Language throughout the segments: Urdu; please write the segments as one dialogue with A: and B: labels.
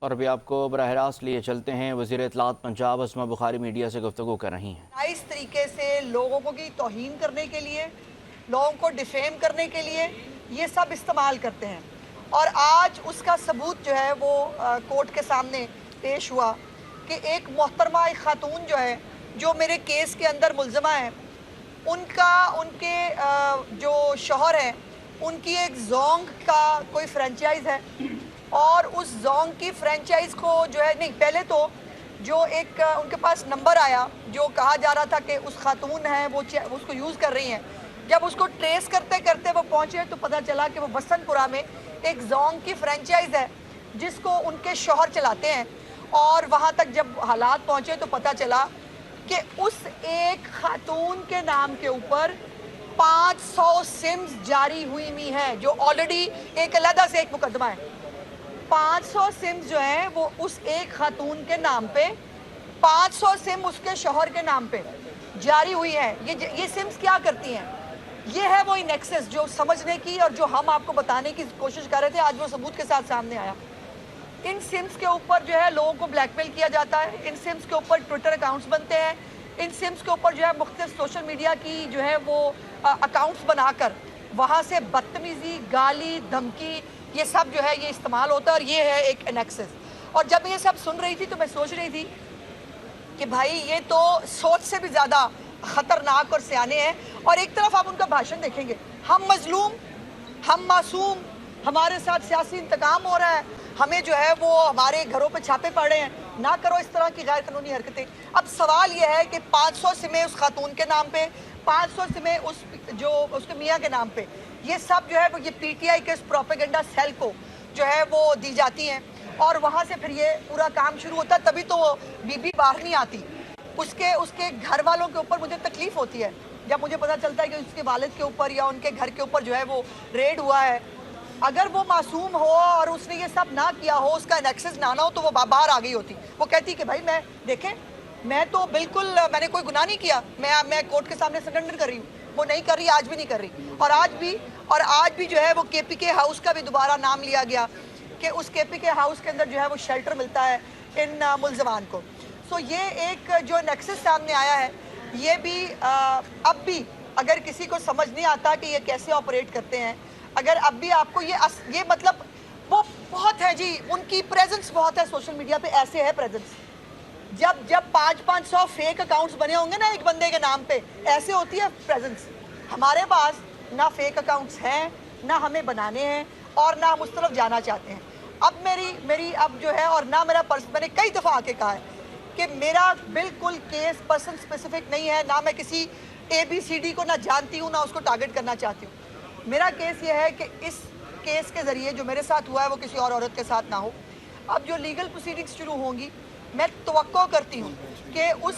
A: اور ابھی آپ کو براہ راست لیے چلتے ہیں، وزیر اطلاعات پنجاب اسما بخاری میڈیا سے گفتگو کر رہی ہیں۔
B: اس طریقے سے لوگوں کو کی توہین کرنے کے لیے، لوگوں کو ڈیفیم کرنے کے لیے یہ سب استعمال کرتے ہیں، اور آج اس کا ثبوت جو ہے وہ کورٹ کے سامنے پیش ہوا کہ ایک محترمہ، ایک خاتون جو ہے جو میرے کیس کے اندر ملزمہ ہے، ان کے جو شوہر ہیں ان کی ایک زونگ کا کوئی فرینچائز ہے، اور اس زونگ کی فرینچائز کو جو ہے نہیں، پہلے تو جو ایک ان کے پاس نمبر آیا جو کہا جا رہا تھا کہ اس خاتون ہے وہ اس کو یوز کر رہی ہیں، جب اس کو ٹریس کرتے کرتے وہ پہنچے تو پتہ چلا کہ وہ بسنت پورہ میں ایک زونگ کی فرینچائز ہے جس کو ان کے شوہر چلاتے ہیں، اور وہاں تک جب حالات پہنچے تو پتہ چلا کہ اس ایک خاتون کے نام کے اوپر 500 سمز جاری ہوئی ہیں، جو آلریڈی ایک علیحدہ سے ایک مقدمہ ہے۔ 500 سمز جو ہیں وہ اس ایک خاتون کے نام پہ، 500 سم اس کے شوہر کے نام پہ جاری ہوئی ہے۔ یہ سمز کیا کرتی ہیں؟ یہ ہے وہ انیکسس جو سمجھنے کی اور جو ہم آپ کو بتانے کی کوشش کر رہے تھے، آج وہ ثبوت کے ساتھ سامنے آیا۔ ان سمز کے اوپر جو ہے لوگوں کو بلیک میل کیا جاتا ہے، ان سمز کے اوپر ٹویٹر اکاؤنٹس بنتے ہیں، ان سمز کے اوپر جو ہے مختلف سوشل میڈیا کی جو ہے وہ اکاؤنٹس بنا کر وہاں سے بدتمیزی، گالی، دھمکی، یہ سب جو ہے یہ استعمال ہوتا ہے، اور یہ ہے ایک انیکسس۔ اور جب میں یہ سب سن رہی تھی تو میں سوچ رہی تھی کہ بھائی یہ تو سوچ سے بھی زیادہ خطرناک اور سیانے ہیں۔ اور ایک طرف آپ ان کا بھاشن دیکھیں گے، ہم مظلوم، ہم معصوم، ہمارے ساتھ سیاسی انتقام ہو رہا ہے، ہمیں جو ہے وہ ہمارے گھروں پہ چھاپے پڑے ہیں، نہ کرو اس طرح کی غیر قانونی حرکتیں۔ اب سوال یہ ہے کہ 500 سمیں اس خاتون کے نام پہ، 500 سمیں اس کے میاں کے نام پہ، یہ سب جو ہے وہ یہ پی ٹی آئی کے اس پروپیگنڈا سیل کو جو ہے وہ دی جاتی ہیں، اور وہاں سے پھر یہ پورا کام شروع ہوتا ہے۔ تبھی تو وہ بی بی باہر نہیں آتی، اس کے گھر والوں کے اوپر مجھے تکلیف ہوتی ہے جب مجھے پتہ چلتا ہے کہ اس کے والد کے اوپر یا ان کے گھر کے اوپر جو ہے وہ ریڈ ہوا ہے۔ اگر وہ معصوم ہو اور اس نے یہ سب نہ کیا ہو، اس کا انیکسس نہ ہو، تو وہ باہر آ گئی ہوتی، وہ کہتی کہ بھائی دیکھیں میں تو بالکل میں نے کوئی گناہ نہیں کیا، میں کورٹ کے سامنے سرنڈر کر رہی ہوں۔ وہ نہیں کر رہی، آج بھی نہیں کر رہی، اور آج بھی جو ہے وہ کے پی کے ہاؤس کا بھی دوبارہ نام لیا گیا کہ اس کے پی کے ہاؤس کے اندر جو ہے وہ شیلٹر ملتا ہے ان ملزمان کو۔ سو یہ ایک جو نیکسس سامنے آیا ہے، یہ بھی اب بھی اگر کسی کو سمجھ نہیں آتا کہ یہ کیسے آپریٹ کرتے ہیں، اگر اب بھی آپ کو یہ مطلب وہ بہت ہے جی، ان کی پریزنس بہت ہے سوشل میڈیا پہ، ایسے ہے پریزنس۔ جب 500 فیک اکاؤنٹس بنے ہوں گے نا ایک بندے کے نام پہ، ایسے ہوتی ہے پریزنس۔ ہمارے پاس نہ فیک اکاؤنٹس ہیں، نہ ہمیں بنانے ہیں، اور نہ ہم اس طرف جانا چاہتے ہیں۔ اب میری اب جو ہے، اور نہ میرا میں نے کئی دفعہ آ کے کہا ہے کہ میرا بالکل کیس پرسن اسپیسیفک نہیں ہے، نہ میں کسی اے بی سی ڈی کو نہ جانتی ہوں، نہ اس کو ٹارگٹ کرنا چاہتی ہوں۔ میرا کیس یہ ہے کہ اس کیس کے ذریعے جو میرے ساتھ ہوا ہے وہ کسی اور عورت کے ساتھ نہ ہو۔ اب جو لیگل پروسیڈنگز شروع ہوں گی، میں توقع کرتی ہوں کہ اس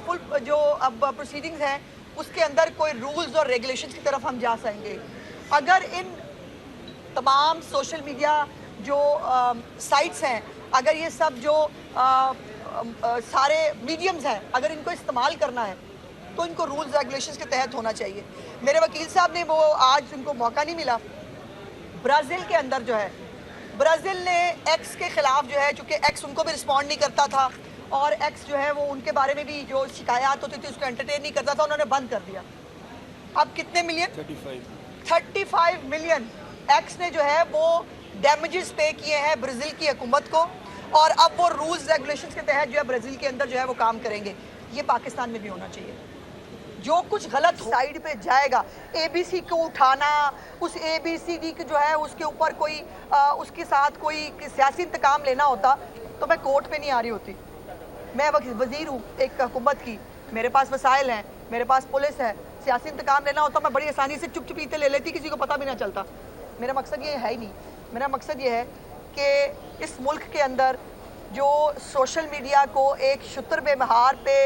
B: فل جو اب پروسیڈنگز ہیں اس کے اندر کوئی رولز اور ریگولیشنز کی طرف ہم جا سکیں گے۔ اگر ان تمام سوشل میڈیا جو سائٹس ہیں، اگر یہ سب جو سارے میڈیمز ہیں، اگر ان کو استعمال کرنا ہے تو ان کو رولز ریگولیشنز کے تحت ہونا چاہیے۔ میرے وکیل صاحب نے وہ آج ان کو موقع نہیں ملا، برازیل کے اندر جو ہے، برازیل نے ایکس کے خلاف جو ہے، چونکہ ایکس ان کو بھی رسپونڈ نہیں کرتا تھا، اور ایکس جو ہے وہ ان کے بارے میں بھی جو شکایات ہوتی تھی اس کو انٹرٹین نہیں کرتا تھا، انہوں نے بند کر دیا۔ اب کتنے ملین؟ 35 ملین ایکس نے جو ہے وہ ڈیمیجز پے کیے ہیں برازیل کی حکومت کو، اور اب وہ رولز ریگولیشنز کے تحت جو ہے برازیل کے اندر جو ہے وہ کام کریں گے۔ یہ پاکستان میں بھی ہونا چاہیے۔ جو کچھ غلط سائیڈ پہ جائے گا، اے بی سی کو اٹھانا، اس اے بی سی ڈی جو ہے اس کے اوپر کوئی اس کے ساتھ کوئی سیاسی انتقام لینا ہوتا تو میں کورٹ پہ نہیں آ رہی ہوتی۔ میں وزیر ہوں ایک حکومت کی، میرے پاس وسائل ہیں، میرے پاس پولیس ہے، سیاسی انتقام لینا ہوتا میں بڑی آسانی سے چپ چپیتے لے لیتی، کسی کو پتہ بھی نہ چلتا۔ میرا مقصد یہ ہے ہی نہیں، میرا مقصد یہ ہے کہ اس ملک کے اندر جو سوشل میڈیا کو ایک شتر بے مہار پہ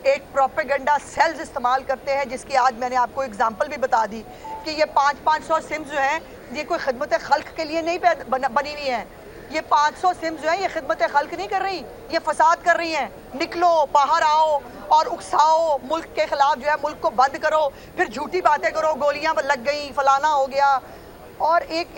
B: ایک پروپیگنڈا سیلز استعمال کرتے ہیں، جس کی آج میں نے آپ کو اگزامپل بھی بتا دی کہ یہ 500 سمز جو ہیں یہ کوئی خدمت خلق کے لیے نہیں بنی ہوئی ہیں۔ یہ 500 سمز جو ہیں یہ خدمت خلق نہیں کر رہی، یہ فساد کر رہی ہیں۔ نکلو، باہر آؤ اور اکساؤ، ملک کے خلاف جو ہے ملک کو بند کرو، پھر جھوٹی باتیں کرو، گولیاں لگ گئیں، فلانا ہو گیا۔ اور ایک